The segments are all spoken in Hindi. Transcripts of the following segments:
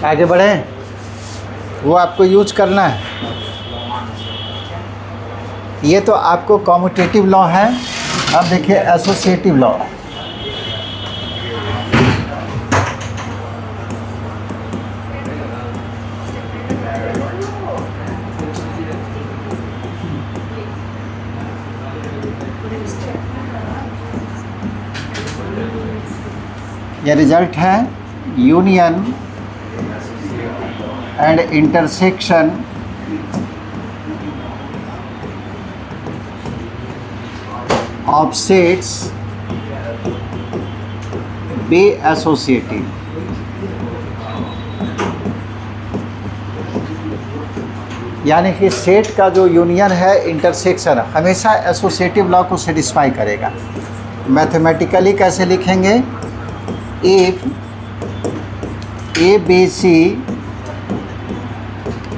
आगे बढ़ें, वो आपको यूज करना है। ये तो आपको कॉम्यूटेटिव लॉ है। अब देखिए एसोसिएटिव लॉ। ये रिजल्ट है union and intersection of sets be associative. यानी कि सेट का जो यूनियन है, इंटरसेक्शन हमेशा एसोसिएटिव लॉ को सेटिस्फाई करेगा। मैथमेटिकली कैसे लिखेंगे? If A, B, C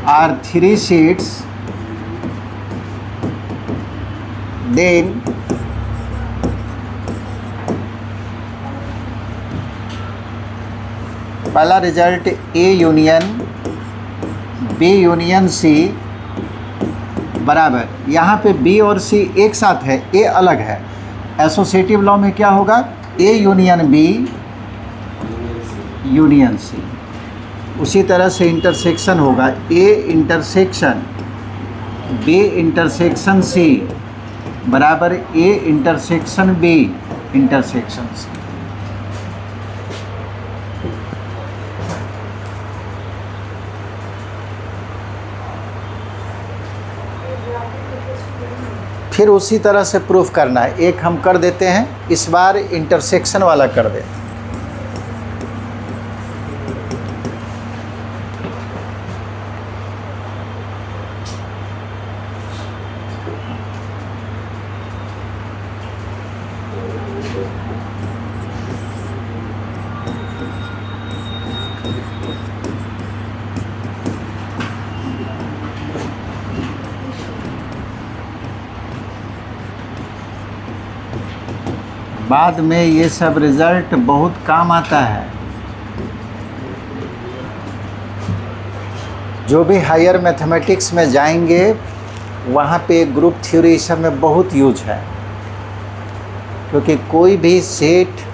are three sets, then पहला result A union B union C बराबर, यहाँ पे B और C एक साथ है, A अलग है। एसोसिएटिव लॉ में क्या होगा? A union B union C. उसी तरह से इंटरसेक्शन होगा A intersection B intersection C बराबर A intersection B intersection C. फिर उसी तरह से प्रूफ करना है। एक हम कर देते हैं, इस बार इंटरसेक्शन वाला कर दें। बाद में ये सब रिज़ल्ट बहुत काम आता है। जो भी हायर मैथमेटिक्स में जाएंगे वहाँ पे ग्रुप थ्योरी सब में बहुत यूज है, क्योंकि कोई भी सेट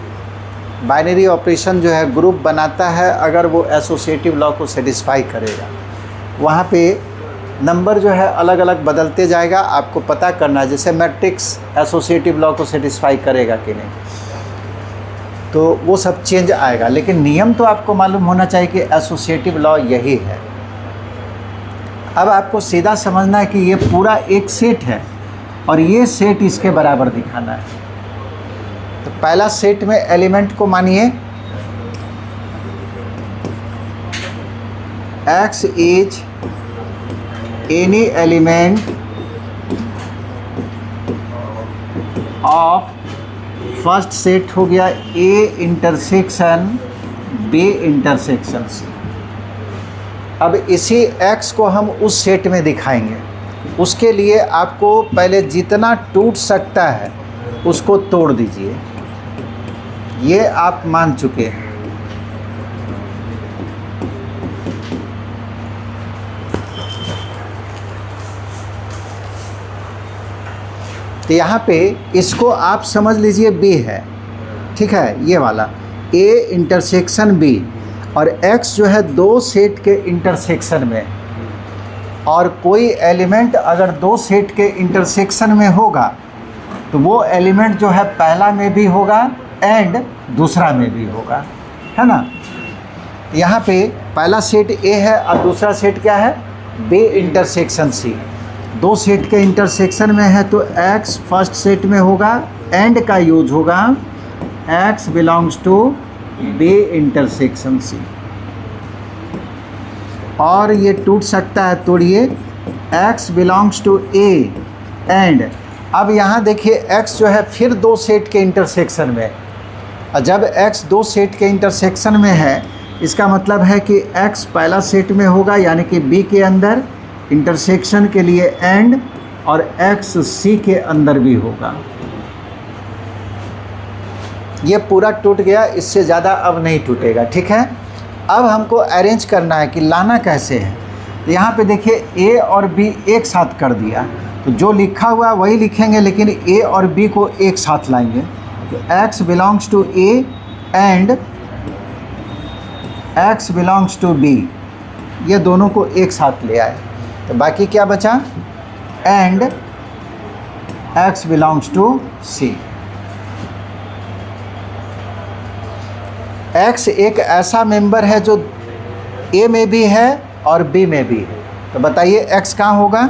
बाइनरी ऑपरेशन जो है ग्रुप बनाता है अगर वो एसोसिएटिव लॉ को सेटिस्फाई करेगा। वहाँ पे नंबर जो है अलग अलग बदलते जाएगा, आपको पता करना है। जैसे मैट्रिक्स एसोसिएटिव लॉ को सेटिस्फाई करेगा कि नहीं, तो वो सब चेंज आएगा, लेकिन नियम तो आपको मालूम होना चाहिए कि एसोसिएटिव लॉ यही है। अब आपको सीधा समझना है कि ये पूरा एक सेट है और ये सेट इसके बराबर दिखाना है। तो पहला सेट में एलिमेंट को मानिए x is any element of first set हो गया A intersection B intersection C। अब इसी x को हम उस सेट में दिखाएंगे। उसके लिए आपको पहले जितना टूट सकता है उसको तोड़ दीजिए, ये आप मान चुके हैं। तो यहाँ पे इसको आप समझ लीजिए B है, ठीक है, ये वाला A इंटरसेक्शन B, और X जो है दो सेट के इंटरसेक्शन में। और कोई एलिमेंट अगर दो सेट के इंटरसेक्शन में होगा तो वो एलिमेंट जो है पहला में भी होगा एंड दूसरा में भी होगा, है ना। यहाँ पे पहला सेट A है और दूसरा सेट क्या है? B intersection C। दो सेट के इंटरसेक्शन में है तो X फर्स्ट सेट में होगा, एंड का यूज होगा X belongs to B intersection C। और ये टूट सकता है, तोड़िए, X belongs to A and. अब यहाँ देखिए X जो है फिर दो सेट के इंटरसेक्शन में, और जब X दो सेट के इंटरसेक्शन में है इसका मतलब है कि X पहला सेट में होगा, यानी कि B के अंदर इंटरसेक्शन के लिए एंड, और X C के अंदर भी होगा। ये पूरा टूट गया, इससे ज़्यादा अब नहीं टूटेगा, ठीक है। अब हमको अरेंज करना है कि लाना कैसे है। तो यहाँ पे देखिए ए और बी एक साथ कर दिया, तो जो लिखा हुआ वही लिखेंगे, लेकिन ए और बी को एक साथ लाएंगे। तो x belongs to A and x belongs to B, ये दोनों को एक साथ ले आए। तो बाकी क्या बचा, and x belongs to C. x एक ऐसा मेंबर है जो a में भी है और b में भी है। तो बताइए x कहाँ होगा,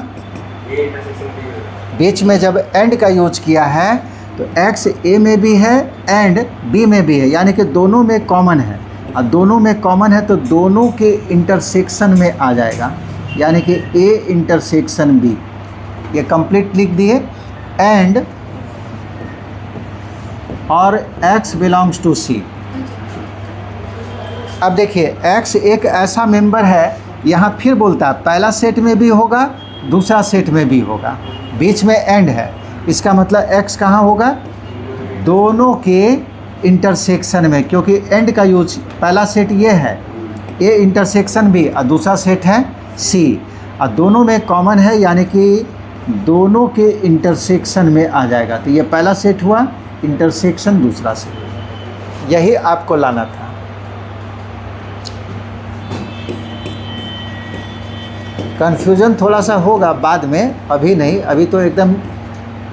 बीच में जब एंड का यूज किया है तो x a में भी है एंड b में भी है, यानी कि दोनों में कॉमन है। और दोनों में कॉमन है तो दोनों के इंटरसेक्शन में आ जाएगा, यानी कि a इंटरसेक्शन b। ये कंप्लीट लिख दिए। एंड और x बिलोंग्स टू c। अब देखिए x एक ऐसा मेंबर है, यहाँ फिर बोलता है पहला सेट में भी होगा दूसरा सेट में भी होगा, बीच में एंड है। इसका मतलब x कहाँ होगा, दोनों के इंटरसेक्शन में, क्योंकि एंड का यूज पहला सेट ये है a इंटरसेक्शन b और दूसरा सेट है c, और दोनों में कॉमन है, यानी कि दोनों के इंटरसेक्शन में आ जाएगा। तो ये पहला सेट हुआ, इंटरसेक्शन दूसरा सेट, यही आपको लाना था। कन्फ्यूजन थोड़ा सा होगा बाद में, अभी नहीं, अभी तो एकदम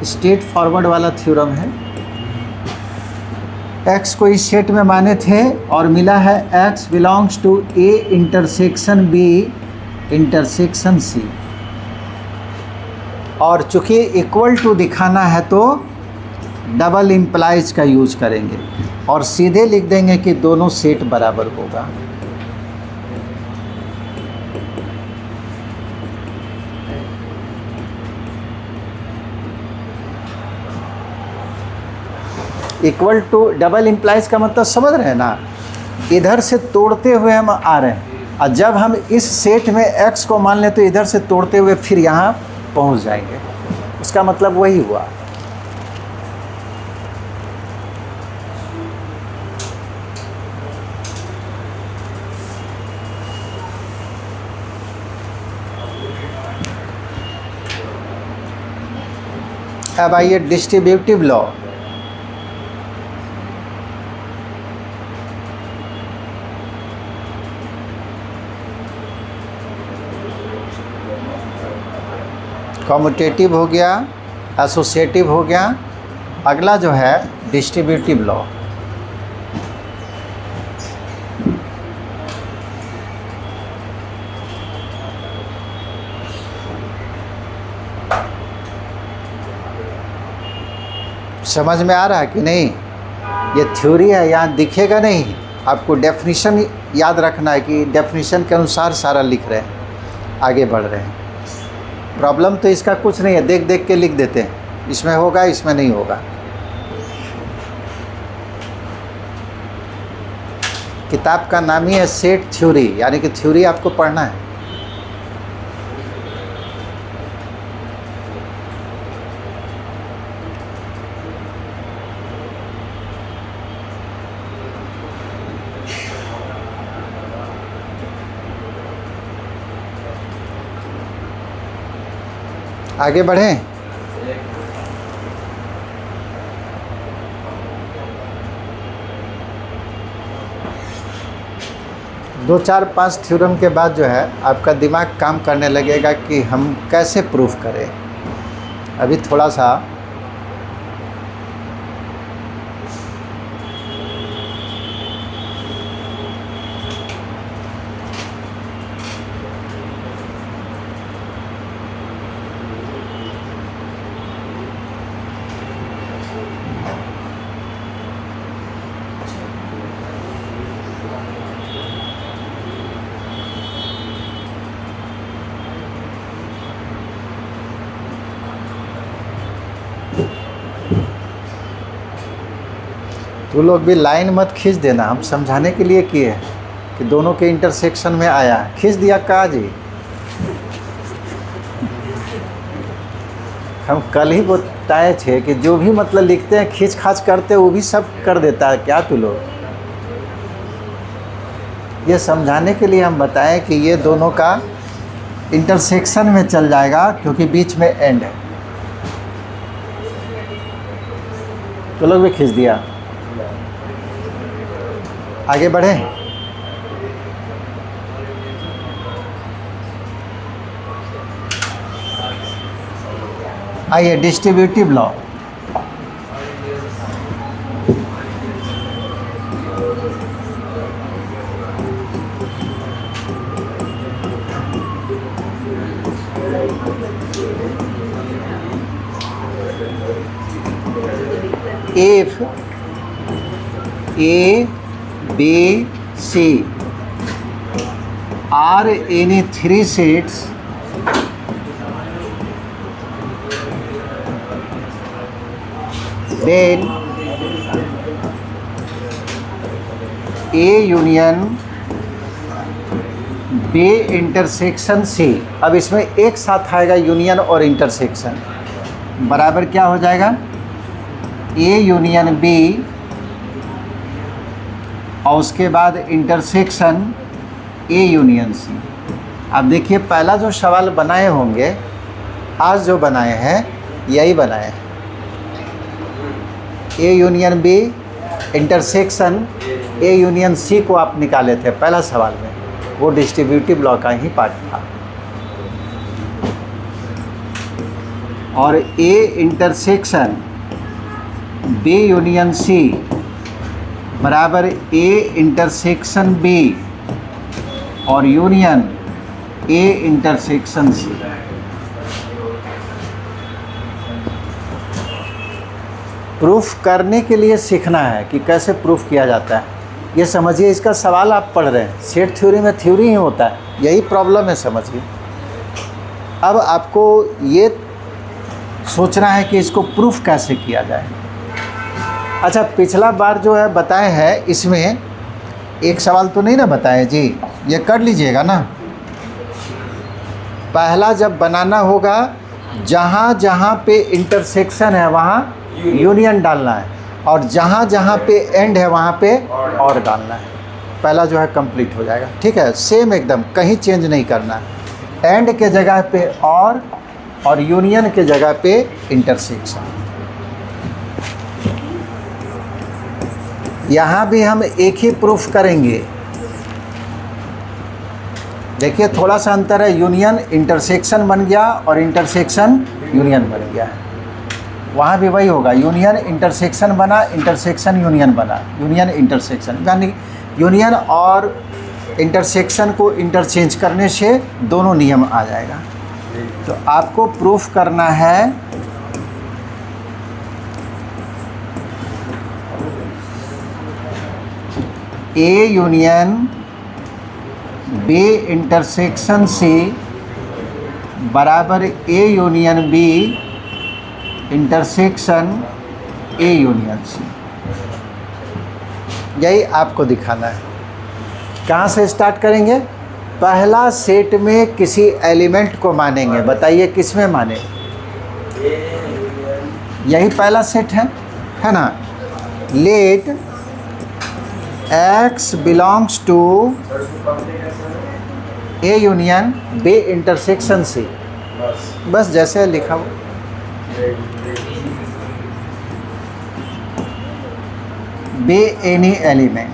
स्ट्रेट फॉरवर्ड वाला थ्योरम है। x को इस सेट में माने थे और मिला है x belongs to a intersection b intersection c, और चूँकि इक्वल टू दिखाना है तो डबल इम्प्लाइज का यूज करेंगे और सीधे लिख देंगे कि दोनों सेट बराबर होगा। इक्वल टू डबल इम्प्लाइज का मतलब समझ रहे हैं ना, इधर से तोड़ते हुए हम आ रहे हैं, और जब हम इस सेट में x को मान लें तो इधर से तोड़ते हुए फिर यहाँ पहुँच जाएंगे, उसका मतलब वही हुआ। अब आइए डिस्ट्रीब्यूटिव लॉ। कॉम्यूटेटिव हो गया, एसोसिएटिव हो गया, अगला जो है डिस्ट्रीब्यूटिव लॉ। समझ में आ रहा है कि नहीं, ये थ्योरी है, यहाँ दिखेगा नहीं, आपको डेफिनेशन याद रखना है कि डेफिनेशन के अनुसार सारा लिख रहे हैं, आगे बढ़ रहे हैं। प्रॉब्लम तो इसका कुछ नहीं है, देख देख के लिख देते हैं, इसमें होगा इसमें नहीं होगा। किताब का नाम ही है सेट थ्योरी, यानी कि थ्योरी आपको पढ़ना है। आगे बढ़ें। दो चार पांच थ्योरम के बाद जो है आपका दिमाग काम करने लगेगा कि हम कैसे प्रूफ करें। अभी थोड़ा सा तो लोग भी लाइन मत खींच देना, हम समझाने के लिए किए हैं कि दोनों के इंटरसेक्शन में आया है। खींच दिया का जी, हम कल ही बताए थे कि जो भी मतलब लिखते हैं खींच खाच करते वो भी सब कर देता है क्या तू लोग। ये समझाने के लिए हम बताएं कि ये दोनों का इंटरसेक्शन में चल जाएगा क्योंकि बीच में एंड है। तो लोग भी खींच दिया, आगे बढ़े। आइए distributive law. If A, B, C are any three sets then A union B intersection C। अब इसमें एक साथ आएगा यूनियन और इंटरसेक्शन, बराबर क्या हो जाएगा, ए यूनियन बी और उसके बाद इंटरसेक्शन ए यूनियन सी। अब देखिए पहला जो सवाल बनाए होंगे, आज जो बनाए हैं यही बनाए हैं, A union B intersection A union C को आप निकाले थे पहला सवाल में, वो डिस्ट्रीब्यूटिव लॉ का ही पार्ट था। और A intersection B union C बराबर ए इंटरसेक्शन बी और union A intersection C. Proof करने के लिए सीखना है कि कैसे प्रूफ किया जाता है। ये समझिए, इसका सवाल आप पढ़ रहे हैं, सेट थ्योरी में थ्योरी ही होता है, यही प्रॉब्लम है, समझिए। अब आपको ये सोचना है कि इसको प्रूफ कैसे किया जाए। अच्छा, पिछला बार जो है बताए हैं, इसमें एक सवाल तो नहीं ना बताए जी, ये कर लीजिएगा ना। पहला जब बनाना होगा, जहाँ जहाँ पे इंटरसेक्शन है वहाँ यूनियन डालना है, और जहाँ जहाँ पे एंड है वहाँ पे और डालना है। पहला जो है कंप्लीट हो जाएगा, ठीक है, सेम एकदम, कहीं चेंज नहीं करना है। एंड के जगह पे और यूनियन के जगह पे इंटरसेक्शन। यहाँ भी हम एक ही प्रूफ करेंगे। देखिए थोड़ा सा अंतर है, यूनियन इंटरसेक्शन बन गया और इंटरसेक्शन यूनियन बन गया। वहाँ भी वही होगा, यूनियन इंटरसेक्शन बना, इंटरसेक्शन यूनियन बना, यूनियन इंटरसेक्शन, यानी यूनियन और इंटरसेक्शन को इंटरचेंज करने से दोनों नियम आ जाएगा। तो आपको प्रूफ करना है A union B intersection C बराबर A union B intersection A union C. यही आपको दिखाना है। कहाँ से स्टार्ट करेंगे? पहला सेट में किसी एलिमेंट को मानेंगे, बताइए किस में माने? यही पहला सेट है ना। Let X belongs to A union B intersection C। बस जैसे लिखा हो। B any element।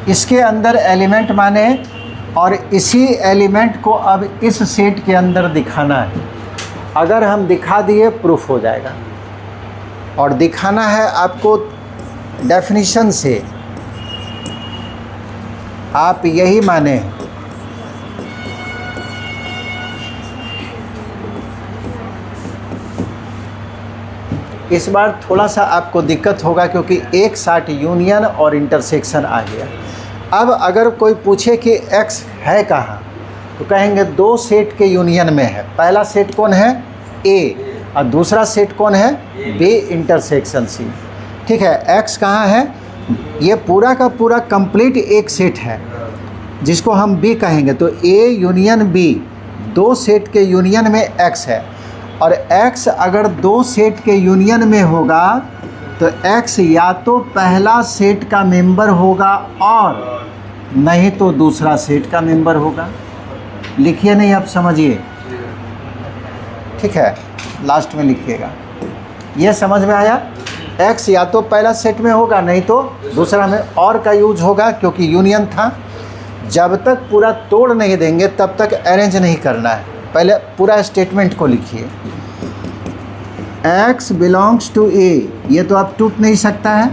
इसके अंदर एलिमेंट माने और इसी एलिमेंट को अब इस सेट के अंदर दिखाना है। अगर हम दिखा दिए प्रूफ हो जाएगा। और दिखाना है आपको डेफिनेशन से, आप यही माने। इस बार थोड़ा सा आपको दिक्कत होगा क्योंकि एक साथ यूनियन और इंटरसेक्शन आ गया। अब अगर कोई पूछे कि x है कहाँ, तो कहेंगे दो सेट के यूनियन में है। पहला सेट कौन है? A, और दूसरा सेट कौन है? B intersection C। ठीक है, x कहाँ है? ये पूरा का पूरा कंप्लीट एक सेट है जिसको हम B कहेंगे। तो A यूनियन B, दो सेट के यूनियन में x है, और x अगर दो सेट के यूनियन में होगा तो x या तो पहला सेट का मेंबर होगा और नहीं तो दूसरा सेट का मेंबर होगा। लिखिए नहीं, आप समझिए, ठीक है, लास्ट में लिखिएगा। ये समझ में आया? x या तो पहला सेट में होगा नहीं तो दूसरा में। और का यूज होगा क्योंकि यूनियन था। जब तक पूरा तोड़ नहीं देंगे तब तक अरेंज नहीं करना है। पहले पूरा स्टेटमेंट को लिखिए। x बिलोंग्स टू a, ये तो अब टूट नहीं सकता है।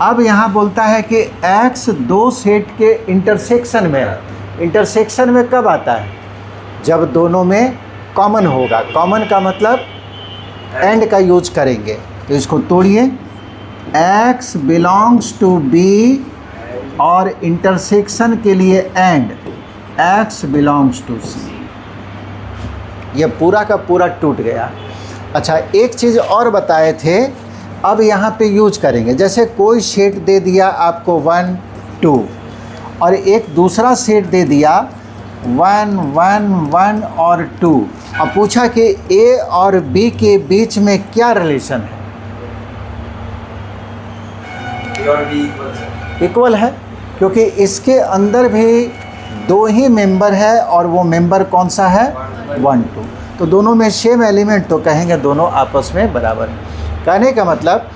अब यहाँ बोलता है कि x दो सेट के इंटरसेक्शन में है। इंटरसेक्शन में कब आता है? जब दोनों में कॉमन होगा। कॉमन का मतलब एंड का यूज करेंगे। तो इसको तोड़िए। x बिलोंग्स टू b और इंटरसेक्शन के लिए and x belongs to c। ये पूरा का पूरा टूट गया। अच्छा, एक चीज़ और बताए थे, अब यहाँ पे यूज करेंगे। जैसे कोई सेट दे दिया आपको 1 2 और एक दूसरा सेट दे दिया 1 1 1 और 2। अब पूछा कि a और b के बीच में क्या रिलेशन है? इक्वल है, क्योंकि इसके अंदर भी दो ही मेंबर है और वो मेंबर कौन सा है? 1 2। तो दोनों में सेम एलिमेंट, तो कहेंगे दोनों आपस में बराबर है। कहने का मतलब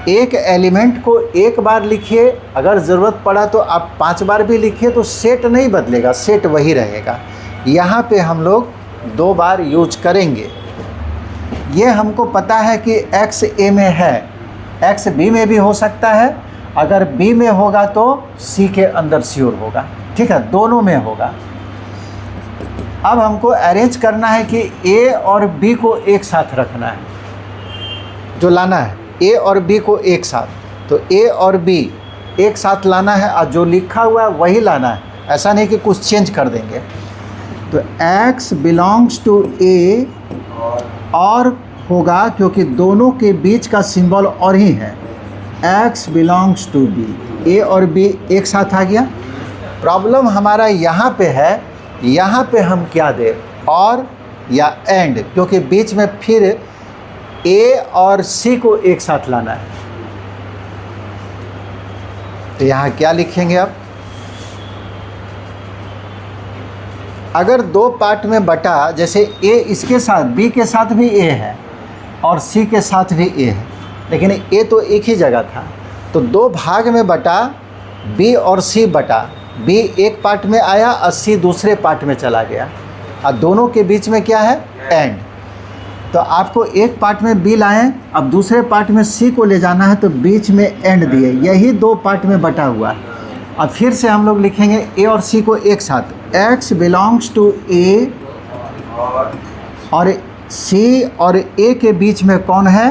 एक एलिमेंट को एक बार लिखिए, अगर ज़रूरत पड़ा तो आप 5 बार भी लिखिए तो सेट नहीं बदलेगा, सेट वही रहेगा। यहाँ पे हम लोग 2 बार यूज करेंगे। ये हमको पता है कि x a में है, x b में भी हो सकता है। अगर b में होगा तो c के अंदर श्योर होगा, ठीक है, दोनों में होगा। अब हमको अरेंज करना है कि a और b को एक साथ रखना है, जो लाना है a और b को एक साथ। तो a और b एक साथ लाना है और जो लिखा हुआ है वही लाना है, ऐसा नहीं कि कुछ चेंज कर देंगे। तो x बिलोंग्स टू a और होगा क्योंकि दोनों के बीच का सिंबल और ही है। x belongs to b, a और b एक साथ आ गया। प्रॉब्लम हमारा यहाँ पे है, यहाँ पे हम क्या दें, और या एंड, क्योंकि बीच में फिर a और c को एक साथ लाना है। तो यहाँ क्या लिखेंगे अब? अगर 2 पार्ट में बटा, जैसे a इसके साथ b के साथ भी a है और c के साथ भी a है, लेकिन a तो एक ही जगह था, तो 2 भाग में बटा, b और c बटा, b एक पार्ट में आया और c दूसरे पार्ट में चला गया, और दोनों के बीच में क्या है? एंड। तो आपको एक पार्ट में b लाएं, अब दूसरे पार्ट में c को ले जाना है, तो बीच में एंड दिए। यही 2 पार्ट में बटा हुआ है। अब फिर से हम लोग लिखेंगे a और c को एक साथ। x बिलोंग्स टू a और c और a के बीच में कौन है?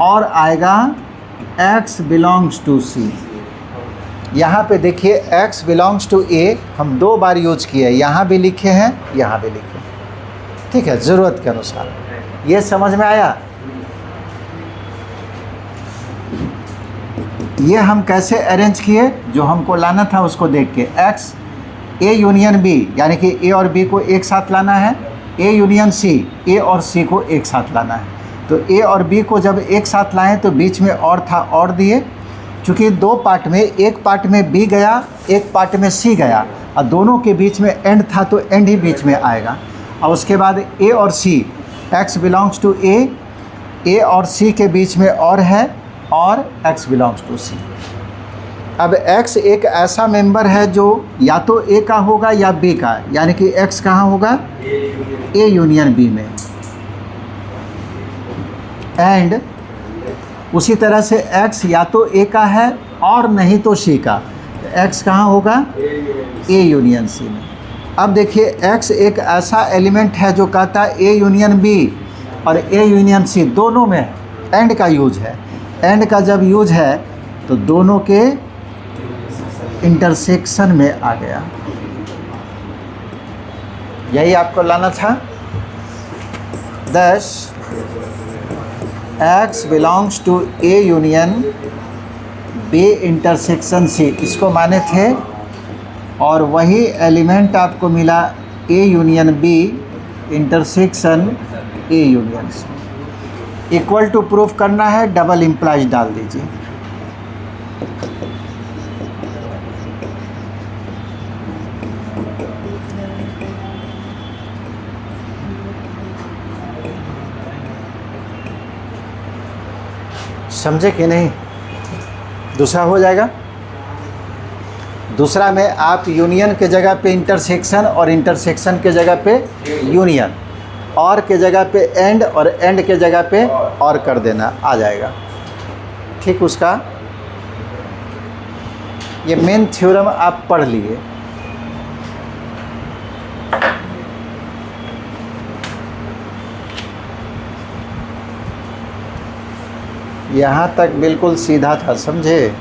और आएगा x बिलोंग्स टू c। यहाँ पे देखिए x बिलोंग्स टू a हम 2 बार यूज किए, यहाँ भी लिखे हैं, यहाँ भी लिखे, ठीक है, ज़रूरत के अनुसार। ये समझ में आया? ये हम कैसे अरेंज किए, जो हमको लाना था उसको देख के। x a यूनियन b, यानी कि a और b को एक साथ लाना है। a यूनियन c, a और c को एक साथ लाना है। तो a और b को जब एक साथ लाएं तो बीच में और था, और दिए। चूँकि 2 पार्ट में, एक पार्ट में b गया, एक पार्ट में c गया, और दोनों के बीच में एंड था तो एंड ही बीच में आएगा। और उसके बाद a और c, x belongs to a और c के बीच में और है, और x बिलोंग्स टू c। अब x एक ऐसा मेंबर है जो या तो a का होगा या b का, यानी कि x कहाँ होगा? a यूनियन b में। एंड उसी तरह से x या तो a का है और नहीं तो c का, x कहाँ होगा? a यूनियन c में। अब देखिए x एक ऐसा एलिमेंट है जो कहता है a यूनियन b और a यूनियन c दोनों में एंड का यूज है। एंड का जब यूज है तो दोनों के इंटरसेक्शन में आ गया। यही आपको लाना था। 10 x belongs to a union b intersection c, इसको माने थे, और वही एलिमेंट आपको मिला a union b intersection a union c। Equal to proof करना है, डबल इम्प्लाइज डाल दीजिए। समझे कि नहीं? दूसरा हो जाएगा। दूसरा में आप यूनियन के जगह पे इंटरसेक्शन और इंटरसेक्शन के जगह पे यूनियन, और के जगह पे एंड और एंड के जगह पे और कर देना आ जाएगा। ठीक, उसका ये मेन थ्योरम आप पढ़ लिए। यहाँ तक बिल्कुल सीधा था, समझे?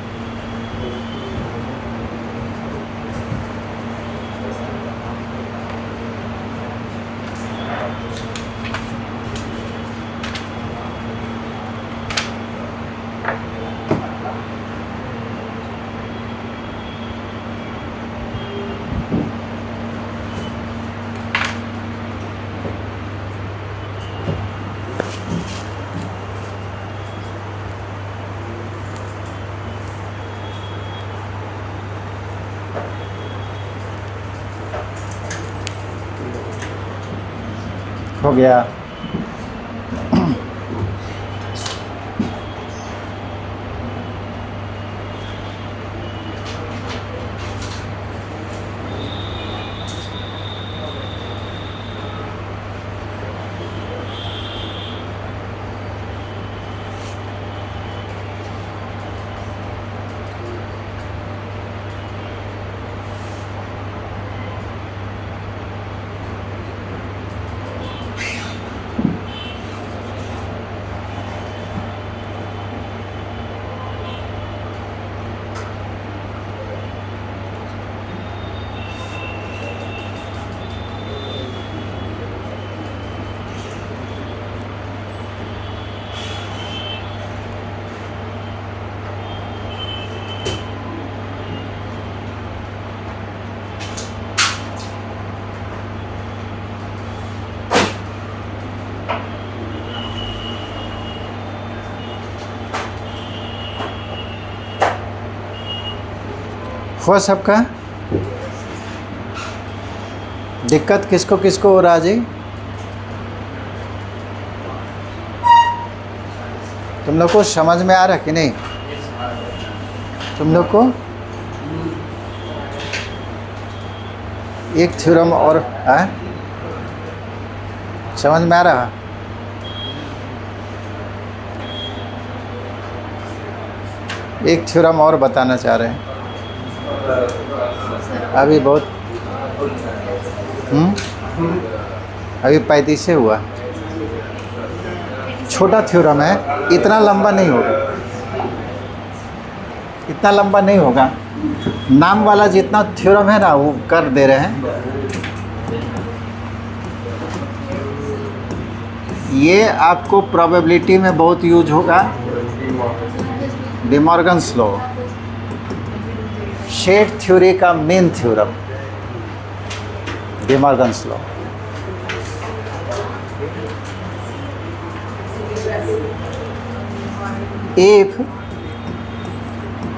हो गया। हुआ सबका? दिक्कत किसको किसको हो रहा जी? तुम लोग को समझ में आ रहा कि नहीं? तुम लोग को एक थ्योरम और समझ में आ रहा? एक थ्योरम और बताना चाह रहे हैं अभी। बहुत अभी 35 से हुआ। छोटा थ्योरम है, इतना लंबा नहीं होगा, इतना लंबा नहीं होगा। नाम वाला जितना थ्योरम है ना वो कर दे रहे हैं। ये आपको प्रोबेबिलिटी में बहुत यूज होगा। De Morgan's law, set theory का main theorem, de Morgan's law. If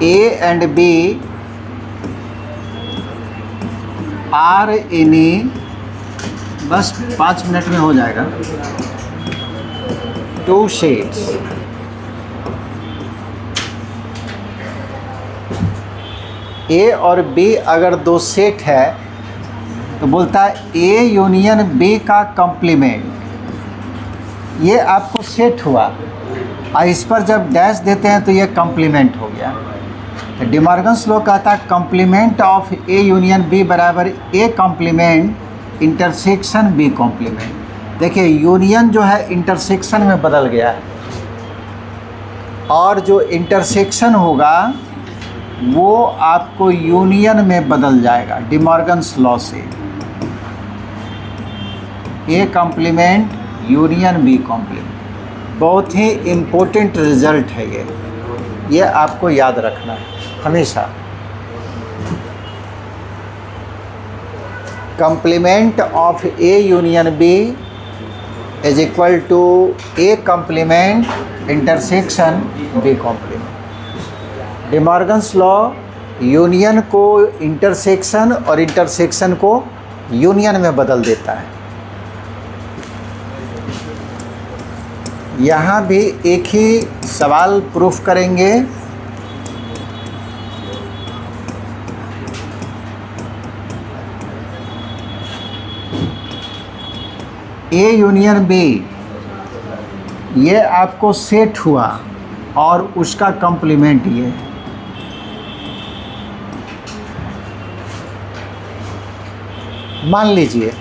A and B are any, बस 5 मिनट में हो जाएगा, 2 शेड्स ए और बी अगर 2 सेट है तो बोलता है ए यूनियन बी का कॉम्प्लीमेंट। ये आपको सेट हुआ और इस पर जब डैश देते हैं तो ये कॉम्प्लीमेंट हो गया। तो डे मॉर्गन्स लॉ कहता है complement of A union B बराबर A complement intersection B complement. देखिए यूनियन जो है इंटरसेक्शन में बदल गया है, और जो इंटरसेक्शन होगा वो आपको यूनियन में बदल जाएगा डे मॉर्गन्स लॉ से। A complement union B complement, बहुत ही इम्पोर्टेंट रिजल्ट है ये आपको याद रखना है हमेशा। Complement of A union B is equal to A complement intersection B complement. De Morgan's law union को इंटरसेक्शन और इंटरसेक्शन को यूनियन में बदल देता है। यहाँ भी एक ही सवाल प्रूफ करेंगे। ए यूनियन बी, ये आपको सेट हुआ और उसका कॉम्प्लीमेंट ये। मान लीजिए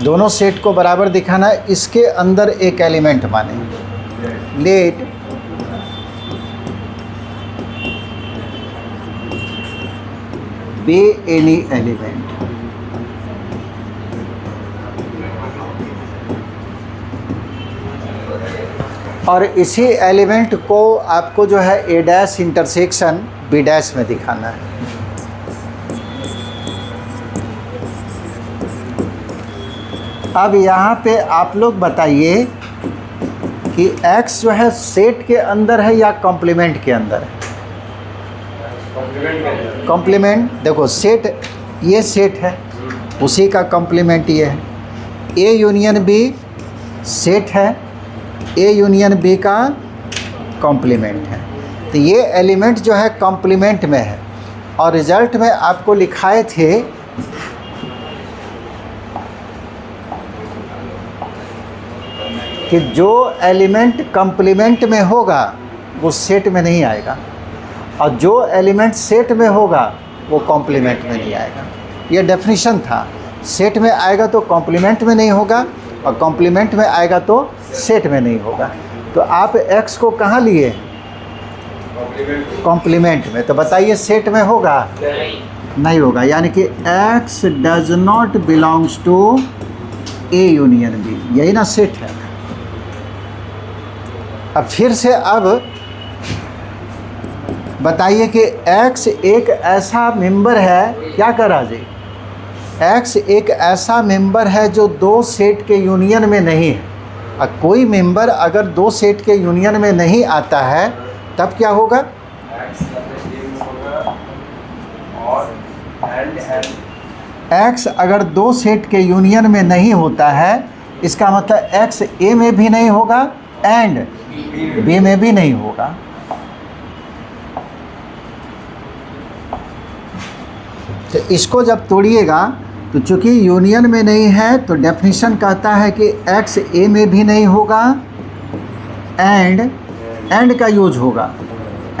दोनों सेट को बराबर दिखाना, इसके अंदर एक एलिमेंट माने, लेट बी एनी एलिमेंट, और इसी एलिमेंट को आपको जो है A dash intersection B dash में दिखाना है। अब यहाँ पे आप लोग बताइए कि x जो है सेट के अंदर है या कॉम्प्लीमेंट के अंदर है? कॉम्प्लीमेंट। देखो सेट, ये सेट है, उसी का कॉम्प्लीमेंट ये है। ए यूनियन बी सेट है, ए यूनियन बी का कॉम्प्लीमेंट है। तो ये एलिमेंट जो है कॉम्प्लीमेंट में है, और रिजल्ट में आपको लिखाए थे कि जो एलिमेंट कॉम्प्लीमेंट में होगा वो सेट में नहीं आएगा, और जो एलिमेंट सेट में होगा वो कॉम्प्लीमेंट में नहीं आएगा। ये डेफिनेशन था। सेट में आएगा तो कॉम्प्लीमेंट में नहीं होगा, और कॉम्प्लीमेंट में आएगा तो सेट में नहीं होगा। तो आप x को कहाँ लिए? कॉम्प्लीमेंट में। तो बताइए सेट में होगा? नहीं होगा। यानी कि x does not belongs to A union B, यही ना सेट है। अब फिर से अब बताइए कि x एक ऐसा मेंबर है, क्या करा जी? x एक ऐसा मेंबर है जो दो सेट के यूनियन में नहीं है। और कोई मेंबर अगर दो सेट के यूनियन में नहीं आता है तब क्या होगा? x अगर दो सेट के यूनियन में नहीं होता है, इसका मतलब x a में भी नहीं होगा एंड b में भी नहीं होगा। तो इसको जब तोड़िएगा तो चूँकि यूनियन में नहीं है तो डेफिनेशन कहता है कि x a में भी नहीं होगा एंड का यूज होगा,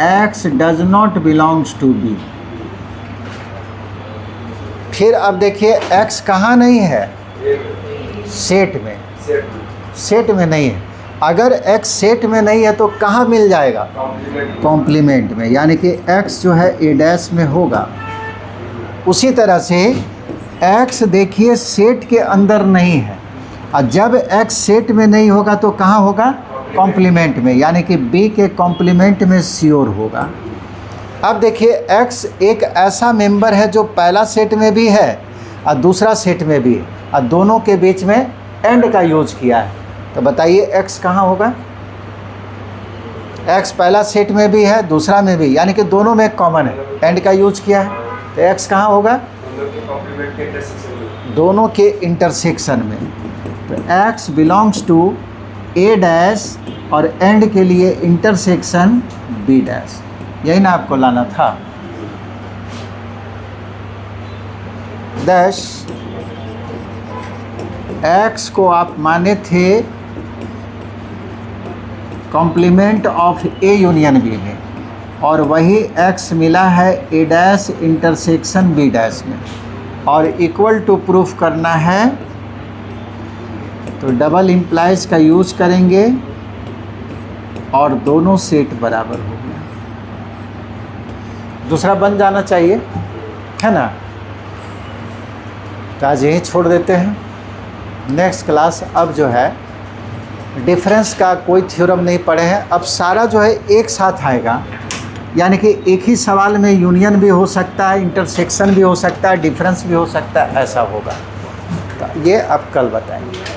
x does not belongs to b। फिर अब देखिए x कहाँ नहीं है? सेट में। सेट में नहीं है। अगर x सेट में नहीं है तो कहाँ मिल जाएगा? कॉम्प्लीमेंट में। यानी कि x जो है ए डैश में होगा। उसी तरह से x देखिए सेट के अंदर नहीं है, और जब x सेट में नहीं होगा तो कहाँ होगा? कॉम्प्लीमेंट में। यानी कि b के कॉम्प्लीमेंट में श्योर होगा। अब देखिए x एक ऐसा मेंबर है जो पहला सेट में भी है और दूसरा सेट में भी है, और दोनों के बीच में एंड का यूज किया है। तो बताइए x कहाँ होगा? x पहला सेट में भी है, दूसरा में भी, यानी कि दोनों में कॉमन है, एंड का यूज किया है। तो x कहाँ होगा? दोनों के इंटरसेक्शन में। तो x belongs to A dash और एंड के लिए इंटरसेक्शन बी डैश। यही ना आपको लाना था। 10 x को आप माने थे complement of A union B में, और वही x मिला है A dash intersection B dash में, और इक्वल टू प्रूफ करना है तो डबल इम्प्लाइज का यूज करेंगे और दोनों सेट बराबर हो गया। दूसरा बन जाना चाहिए, है ना? तो आज यहीं छोड़ देते हैं। नेक्स्ट क्लास अब जो है डिफरेंस का कोई थ्योरम नहीं पढ़े हैं, अब सारा जो है एक साथ आएगा। यानी कि एक ही सवाल में यूनियन भी हो सकता है, इंटरसेक्शन भी हो सकता है, डिफरेंस भी हो सकता है, ऐसा होगा। तो ये अब कल बताएंगे।